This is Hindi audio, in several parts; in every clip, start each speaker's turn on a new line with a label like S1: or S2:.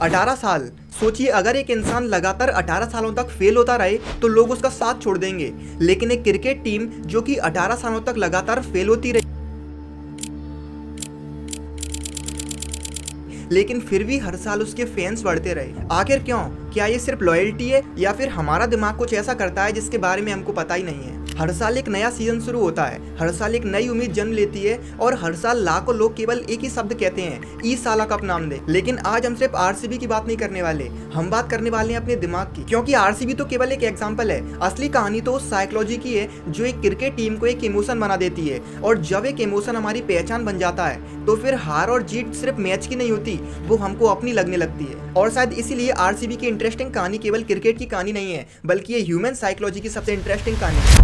S1: 18 साल। सोचिए अगर एक इंसान लगातार 18 सालों तक फेल होता रहे तो लोग उसका साथ छोड़ देंगे, लेकिन एक क्रिकेट टीम जो कि 18 सालों तक लगातार फेल होती रही लेकिन फिर भी हर साल उसके फैंस बढ़ते रहे। आखिर क्यों? क्या ये सिर्फ लॉयल्टी है या फिर हमारा दिमाग कुछ ऐसा करता है जिसके बारे में हमको पता ही नहीं है। हर साल एक नया सीजन शुरू होता है, हर साल एक नई उम्मीद जन्म लेती है और हर साल लाखों लोग केवल एक ही शब्द कहते हैं, ई साला कप नाम दे। लेकिन आज हम सिर्फ आरसीबी की बात नहीं करने वाले, हम बात करने वाले हैं अपने दिमाग की, क्योंकि आरसीबी तो केवल एक एग्जांपल है। असली कहानी तो उस साइकोलॉजी की है जो एक क्रिकेट टीम को एक इमोशन बना देती है, और जब एक इमोशन हमारी पहचान बन जाता है तो फिर हार और जीत सिर्फ मैच की नहीं होती, वो हमको अपनी लगने लगती है। और शायद इसीलिए आरसीबी की इंटरेस्टिंग कहानी केवल क्रिकेट की कहानी नहीं है, बल्कि ये ह्यूमन साइकोलॉजी की सबसे इंटरेस्टिंग कहानी है।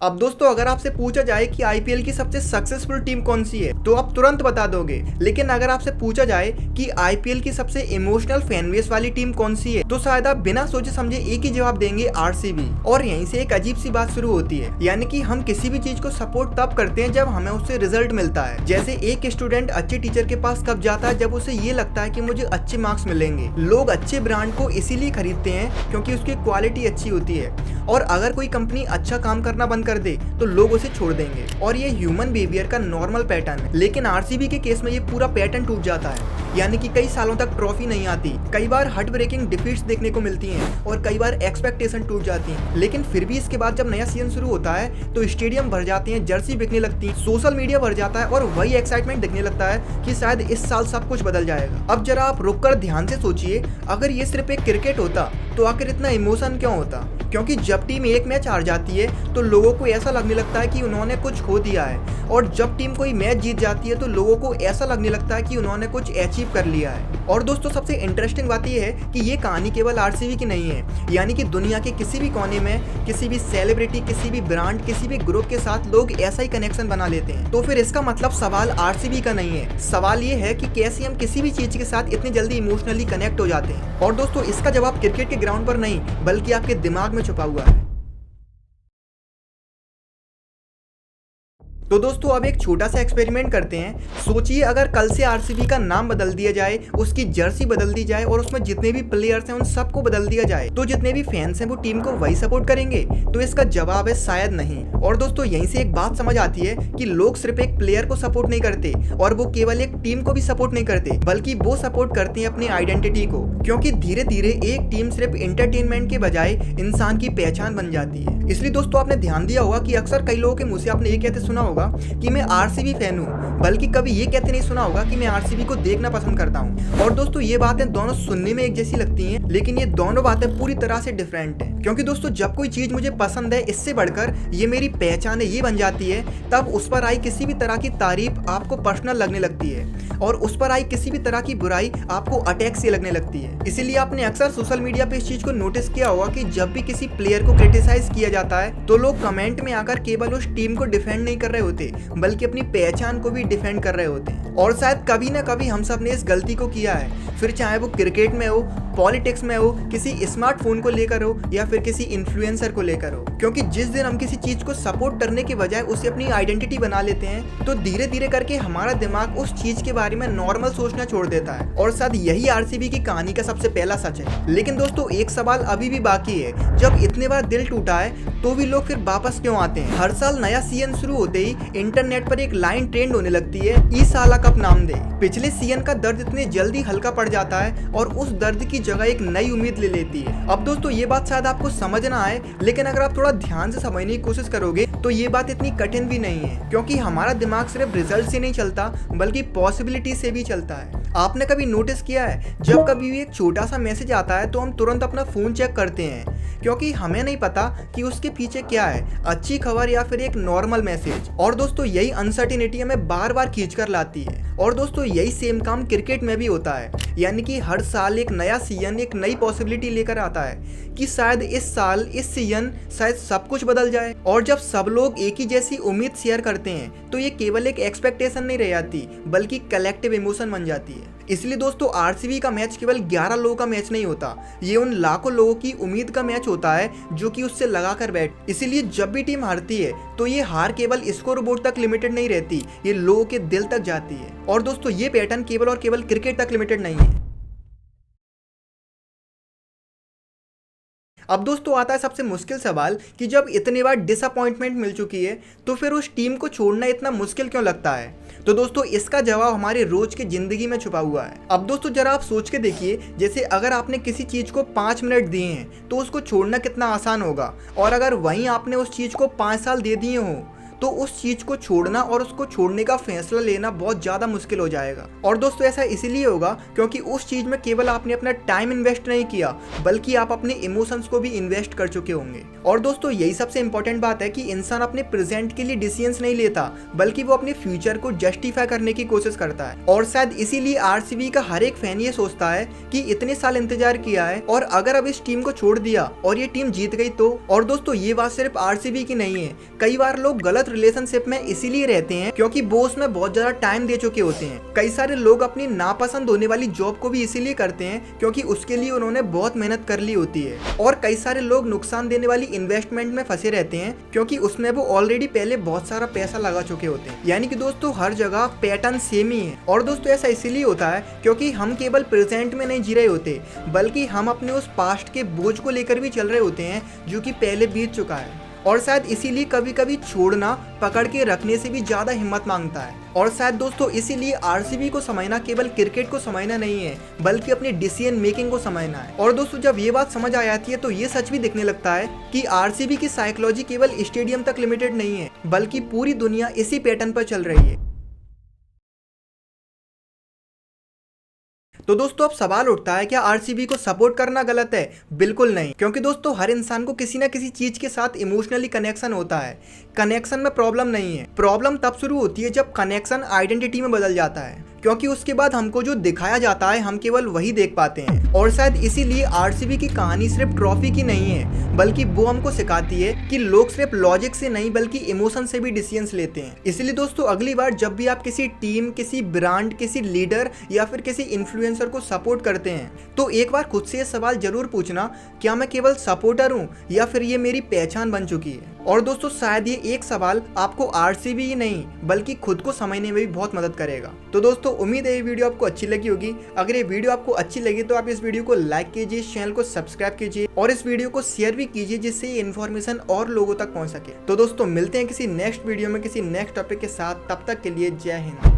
S1: अब दोस्तों अगर आपसे पूछा जाए कि आईपीएल की सबसे सक्सेसफुल टीम कौन सी है तो आप तुरंत बता दोगे, लेकिन अगर आपसे पूछा जाए कि आईपीएल की सबसे इमोशनल फैनबेस वाली टीम कौन सी है तो शायद आप बिना सोचे समझे एक ही जवाब देंगे, आरसीबी। और यहीं से एक अजीब सी बात शुरू होती है, यानी कि हम किसी भी चीज को सपोर्ट तब करते हैं जब हमें उससे रिजल्ट मिलता है। जैसे एक स्टूडेंट अच्छे टीचर के पास कब जाता है? जब उसे ये लगता है कि मुझे अच्छे मार्क्स मिलेंगे। लोग अच्छे ब्रांड को इसीलिए खरीदते हैं क्योंकि उसकी क्वालिटी अच्छी होती है, और अगर कोई कंपनी अच्छा काम करना बंद कर दे तो लोग उसे छोड़ देंगे, और ये ह्यूमन बिहेवियर का नॉर्मल पैटर्न है। लेकिन आरसीबी के केस में ये पूरा पैटर्न टूट जाता है, यानी कि कई सालों तक ट्रॉफी नहीं आती, कई बार हार्ट ब्रेकिंग डिफीट्स देखने को मिलती हैं और कई बार एक्सपेक्टेशन टूट जाती हैं। लेकिन फिर भी इसके बाद जब नया सीजन शुरू होता है तो स्टेडियम भर जाते हैं, जर्सी बिकने लगती है, सोशल मीडिया भर जाता है और वही एक्साइटमेंट दिखने लगता है कि शायद इस साल सब कुछ बदल जाएगा। अब जरा आप रुककर ध्यान से सोचिए, अगर ये सिर्फ एक क्रिकेट होता तो आखिर इतना इमोशन क्यों होता? क्योंकि जब टीम एक मैच हार जाती है तो लोगों को ऐसा लगने लगता है कि उन्होंने कुछ खो दिया है, और जब टीम कोई मैच जीत जाती है तो लोगों को ऐसा लगने लगता है कि उन्होंने कुछ अचीव कर लिया है। और दोस्तों सबसे इंटरेस्टिंग बात यह है कि ये कहानी केवल आरसीबी की नहीं है, यानी कि दुनिया के किसी भी कोने में किसी भी सेलिब्रिटी, किसी भी ब्रांड, किसी भी ग्रुप के साथ लोग ऐसा ही कनेक्शन बना लेते हैं। तो फिर इसका मतलब सवाल आरसीबी का नहीं है, सवाल ये है कि कैसे हम किसी भी चीज के साथ इतनी जल्दी इमोशनली कनेक्ट हो जाते हैं। और दोस्तों इसका जवाब क्रिकेट के ग्राउंड पर नहीं बल्कि आपके दिमाग में छुपा हुआ है। तो दोस्तों अब एक छोटा सा एक्सपेरिमेंट करते हैं। सोचिए अगर कल से आरसीबी का नाम बदल दिया जाए, उसकी जर्सी बदल दी जाए और उसमें जितने भी प्लेयर्स हैं उन सबको बदल दिया जाए, तो जितने भी फैंस हैं वो टीम को वही सपोर्ट करेंगे? तो इसका जवाब है शायद नहीं। और दोस्तों यहीं से एक बात समझ आती है कि लोग सिर्फ एक प्लेयर को सपोर्ट नहीं करते, और वो केवल एक टीम को भी सपोर्ट नहीं करते, बल्कि वो सपोर्ट करते हैं अपनी आइडेंटिटी को। क्योंकि धीरे धीरे एक टीम सिर्फ एंटरटेनमेंट के बजाय इंसान की पहचान बन जाती है। इसलिए दोस्तों आपने ध्यान दिया होगा कि अक्सर कई लोगों के मुंह से आपने ये कहते सुना होगा कि मैं आरसीबी फैन हूँ, बल्कि कभी ये कहते नहीं सुना होगा कि मैं आरसीबी को देखना पसंद करता हूँ। और दोस्तों ये बातें दोनों सुनने में एक जैसी लगती हैं, लेकिन ये दोनों बातें पूरी तरह से डिफरेंट हैं। क्योंकि दोस्तों जब कोई चीज मुझे पसंद है, इससे बढ़कर ये मेरी पहचान है, ये बन जाती है, तब उस पर आई किसी भी तरह की तारीफ आपको पर्सनल लगने लगती है, और उस पर आई किसी भी तरह की बुराई आपको अटैक से लगने लगती है। इसीलिए आपने अक्सर सोशल मीडिया पे इस चीज को नोटिस किया होगा कि जब भी किसी प्लेयर को क्रिटिसाइज किया जाता है तो लोग कमेंट में आकर केवल उस टीम को डिफेंड नहीं कर रहे होते, बल्कि अपनी पहचान को भी डिफेंड कर रहे होते हैं। और शायद कभी ना कभी हम सब ने इस गलती को किया है, फिर चाहे वो क्रिकेट में हो, पॉलिटिक्स में हो, किसी स्मार्टफोन को लेकर हो, या फिर किसी इन्फ्लुएंसर को लेकर हो। क्योंकि जिस दिन हम किसी चीज को सपोर्ट करने के बजाय उसे अपनी आइडेंटिटी बना लेते हैं तो धीरे धीरे करके हमारा दिमाग उस चीज के बारे में नॉर्मल सोचना छोड़ देता है। और शायद यही आरसीबी की कहानी का सबसे पहला सच है। लेकिन दोस्तों एक सवाल अभी भी बाकी है, जब इतने बार दिल टूटा है तो भी लोग फिर वापस क्यों आते हैं? हर साल नया सीजन शुरू होते ही इंटरनेट पर एक लाइन ट्रेंड होने लगती है, ई साला कप नाम दे। पिछले सीजन का दर्द इतने जल्दी हल्का पड़ जाता है और उस दर्द की जगह एक नई उम्मीद ले लेती है। अब दोस्तों ये बात शायद आपको समझ ना आए, लेकिन अगर आप थोड़ा ध्यान से समझने की कोशिश करोगे तो ये बात इतनी कठिन भी नहीं है, क्योंकि हमारा दिमाग सिर्फ रिजल्ट से नहीं चलता बल्कि पॉसिबिलिटी से भी चलता है। आपने कभी नोटिस किया है जब कभी भी एक छोटा सा मैसेज आता है तो हम तुरंत अपना फोन चेक करते हैं, क्योंकि हमें नहीं पता कि उसके पीछे क्या है, अच्छी खबर या फिर एक नॉर्मल मैसेज। और दोस्तों यही अनसर्टिनिटी हमें बार बार खींच कर लाती है। और दोस्तों यही सेम काम क्रिकेट में भी होता है, यानी कि हर साल एक नया सीजन एक नई पॉसिबिलिटी लेकर आता है कि शायद इस साल इस सीजन शायद सब कुछ बदल जाए। और जब सब लोग एक ही जैसी उम्मीद शेयर करते हैं तो ये केवल एक एक्सपेक्टेशन नहीं रह जाती बल्कि कलेक्टिव इमोशन बन जाती है। इसलिए दोस्तों आरसीबी का मैच केवल 11 लोगों का मैच नहीं होता, ये उन लाखों लोगों की उम्मीद का मैच होता है जो कि उससे लगाकर बैठ। इसीलिए जब भी टीम हारती है तो ये हार केवल स्कोर बोर्ड तक लिमिटेड नहीं रहती, ये लोगों के दिल तक जाती है। और दोस्तों ये पैटर्न केवल और केवल क्रिकेट तक लिमिटेड नहीं है। अब दोस्तों आता है सबसे मुश्किल सवाल कि जब इतनी बार डिसअपॉइंटमेंट मिल चुकी है तो फिर उस टीम को छोड़ना इतना मुश्किल क्यों लगता है। तो दोस्तों इसका जवाब हमारे रोज की जिंदगी में छुपा हुआ है। अब दोस्तों जरा आप सोच के देखिए, जैसे अगर आपने किसी चीज को 5 मिनट दिए हैं तो उसको छोड़ना कितना आसान होगा, और अगर वहीं आपने उस चीज को 5 साल दे दिए हो तो उस चीज को छोड़ना और उसको छोड़ने का फैसला लेना बहुत ज्यादा मुश्किल हो जाएगा। और दोस्तों ऐसा इसीलिए होगा क्योंकि उस चीज में केवल आपने अपना टाइम इन्वेस्ट नहीं किया, बल्कि आप अपने इमोशंस को भी इन्वेस्ट कर चुके होंगे। और दोस्तों यही सबसे इंपॉर्टेंट बात है कि इंसान अपने प्रेजेंट के लिए डिसीजंस नहीं लेता, बल्कि वो अपने फ्यूचर को जस्टिफाई करने की कोशिश करता है। और शायद इसीलिए आरसीबी का हर एक फैन ये सोचता है कि इतने साल इंतजार किया है और अगर अब इस टीम को छोड़ दिया और ये टीम जीत गई तो। और दोस्तों ये बात सिर्फ आरसीबी की नहीं है, कई बार लोग गलत रिलेशनशिप में इसीलिए रहते हैं क्योंकि वो उसमें बहुत ज्यादा टाइम दे चुके होते हैं। कई सारे लोग अपनी नापसंद होने वाली जॉब को भी इसीलिए करते हैं क्योंकि उसके लिए उन्होंने बहुत मेहनत कर ली होती है। और कई सारे लोग नुकसान देने वाली इन्वेस्टमेंट में फंसे रहते हैं क्योंकि उसमें वो ऑलरेडी पहले बहुत सारा पैसा लगा चुके होते हैं। यानी कि दोस्तों हर जगह पैटर्न सेम ही है। और दोस्तों ऐसा इसीलिए होता है क्योंकि हम केवल प्रेजेंट में नहीं जी रहे होते, बल्कि हम अपने उस पास्ट के बोझ को लेकर भी चल रहे होते हैं जो कि पहले बीत चुका है। और शायद इसीलिए कभी कभी छोड़ना पकड़ के रखने से भी ज्यादा हिम्मत मांगता है। और शायद दोस्तों इसीलिए आरसीबी को समझना केवल क्रिकेट को समझना नहीं है, बल्कि अपनी डिसीजन मेकिंग को समझना है। और दोस्तों जब ये बात समझ आ जाती है तो ये सच भी दिखने लगता है कि आरसीबी की साइकोलॉजी केवल स्टेडियम तक लिमिटेड नहीं है, बल्कि पूरी दुनिया इसी पैटर्न पर चल रही है। तो दोस्तों अब सवाल उठता है, क्या आरसीबी को सपोर्ट करना गलत है? बिल्कुल नहीं, क्योंकि दोस्तों हर इंसान को किसी ना किसी चीज के साथ इमोशनली कनेक्शन होता है। कनेक्शन में प्रॉब्लम नहीं है, प्रॉब्लम तब शुरू होती है जब कनेक्शन आइडेंटिटी में बदल जाता है, क्योंकि उसके बाद हमको जो दिखाया जाता है हम केवल वही देख पाते हैं। और शायद इसीलिए आरसीबी की कहानी सिर्फ ट्रॉफी की नहीं है, बल्कि वो हमको सिखाती है कि लोग सिर्फ लॉजिक से नहीं बल्कि इमोशन से भी डिसीजंस लेते हैं। इसलिए दोस्तों अगली बार जब भी आप किसी टीम, किसी ब्रांड, किसी लीडर या फिर किसी इन्फ्लुएंसर को सपोर्ट करते हैं तो एक बार खुद से ये सवाल जरूर पूछना, क्या मैं केवल सपोर्टर हूँ या फिर ये मेरी पहचान बन चुकी है। और दोस्तों शायद ये एक सवाल आपको आरसीबी ही नहीं बल्कि खुद को समझने में भी बहुत मदद करेगा। तो दोस्तों उम्मीद है ये वीडियो आपको अच्छी लगी होगी। अगर ये वीडियो आपको अच्छी लगी तो आप इस वीडियो को लाइक कीजिए, चैनल को सब्सक्राइब कीजिए और इस वीडियो को शेयर भी कीजिए, जिससे ये इन्फॉर्मेशन और लोगों तक पहुंच सके। तो दोस्तों मिलते हैं किसी नेक्स्ट वीडियो में किसी नेक्स्ट टॉपिक के साथ, तब तक के लिए जय हिंद।